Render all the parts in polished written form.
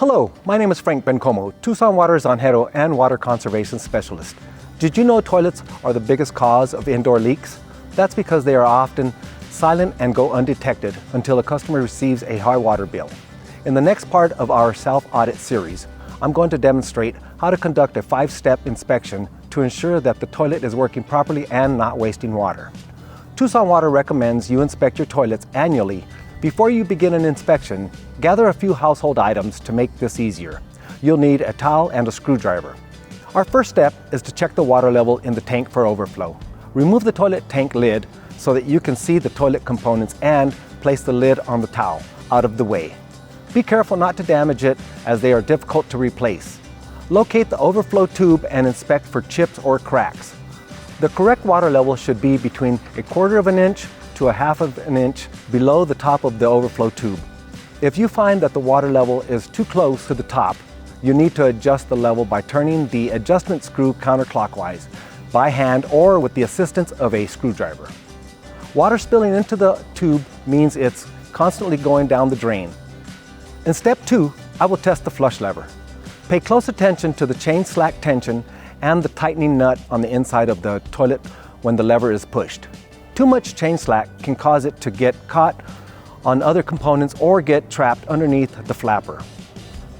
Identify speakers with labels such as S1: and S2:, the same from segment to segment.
S1: Hello, my name is Frank Bencomo, Tucson Water Zanjero and Water Conservation Specialist. Did you know toilets are the biggest cause of indoor leaks? That's because they are often silent and go undetected until a customer receives a high water bill. In the next part of our Self-Audit series, I'm going to demonstrate how to conduct a 5-step inspection to ensure that the toilet is working properly and not wasting water. Tucson Water recommends you inspect your toilets annually. Before you begin an inspection, gather a few household items to make this easier. You'll need a towel and a screwdriver. Our first step is to check the water level in the tank for overflow. Remove the toilet tank lid so that you can see the toilet components and place the lid on the towel out of the way. Be careful not to damage it as they are difficult to replace. Locate the overflow tube and inspect for chips or cracks. The correct water level should be between 1/4 of an inch to 1/2 of an inch below the top of the overflow tube. If you find that the water level is too close to the top, you need to adjust the level by turning the adjustment screw counterclockwise by hand or with the assistance of a screwdriver. Water spilling into the tube means it's constantly going down the drain. In step 2, I will test the flush lever. Pay close attention to the chain slack tension and the tightening nut on the inside of the toilet when the lever is pushed. Too much chain slack can cause it to get caught on other components or get trapped underneath the flapper.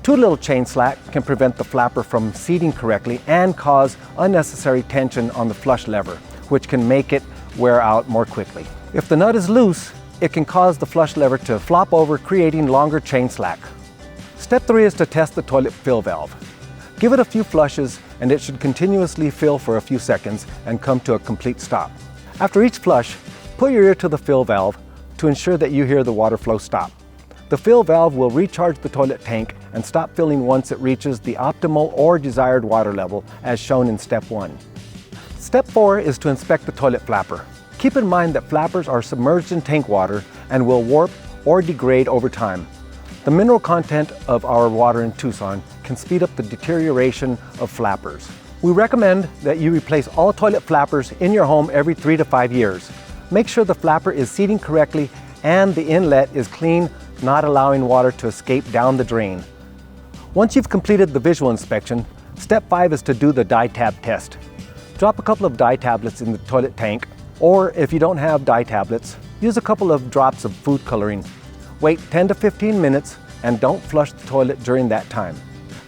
S1: Too little chain slack can prevent the flapper from seating correctly and cause unnecessary tension on the flush lever, which can make it wear out more quickly. If the nut is loose, it can cause the flush lever to flop over, creating longer chain slack. Step 3 is to test the toilet fill valve. Give it a few flushes and it should continuously fill for a few seconds and come to a complete stop. After each flush, put your ear to the fill valve to ensure that you hear the water flow stop. The fill valve will recharge the toilet tank and stop filling once it reaches the optimal or desired water level as shown in step 1. Step 4 is to inspect the toilet flapper. Keep in mind that flappers are submerged in tank water and will warp or degrade over time. The mineral content of our water in Tucson can speed up the deterioration of flappers. We recommend that you replace all toilet flappers in your home every 3 to 5 years. Make sure the flapper is seating correctly and the inlet is clean, not allowing water to escape down the drain. Once you've completed the visual inspection, step 5 is to do the dye tab test. Drop a couple of dye tablets in the toilet tank, or if you don't have dye tablets, use a couple of drops of food coloring. Wait 10 to 15 minutes and don't flush the toilet during that time.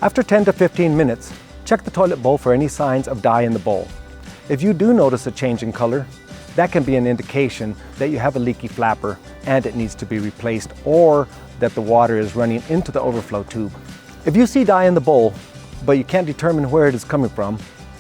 S1: After 10 to 15 minutes, check the toilet bowl for any signs of dye in the bowl. If you do notice a change in color, that can be an indication that you have a leaky flapper and it needs to be replaced, or that the water is running into the overflow tube. If you see dye in the bowl, but you can't determine where it is coming from,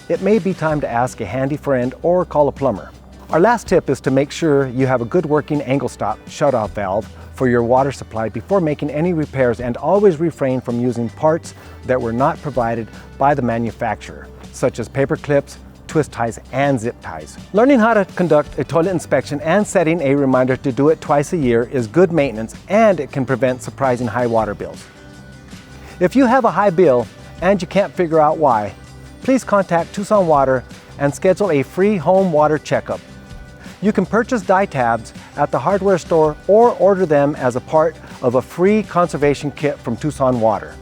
S1: it may be time to ask a handy friend or call a plumber. Our last tip is to make sure you have a good working angle stop shutoff valve for your water supply before making any repairs, and always refrain from using parts that were not provided by the manufacturer, such as paper clips, twist ties, and zip ties. Learning how to conduct a toilet inspection and setting a reminder to do it twice a year is good maintenance, and it can prevent surprising high water bills. If you have a high bill and you can't figure out why, please contact Tucson Water and schedule a free home water checkup. You can purchase dye tabs at the hardware store or order them as a part of a free conservation kit from Tucson Water.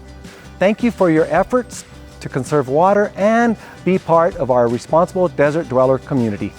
S1: Thank you for your efforts to conserve water and be part of our responsible desert dweller community.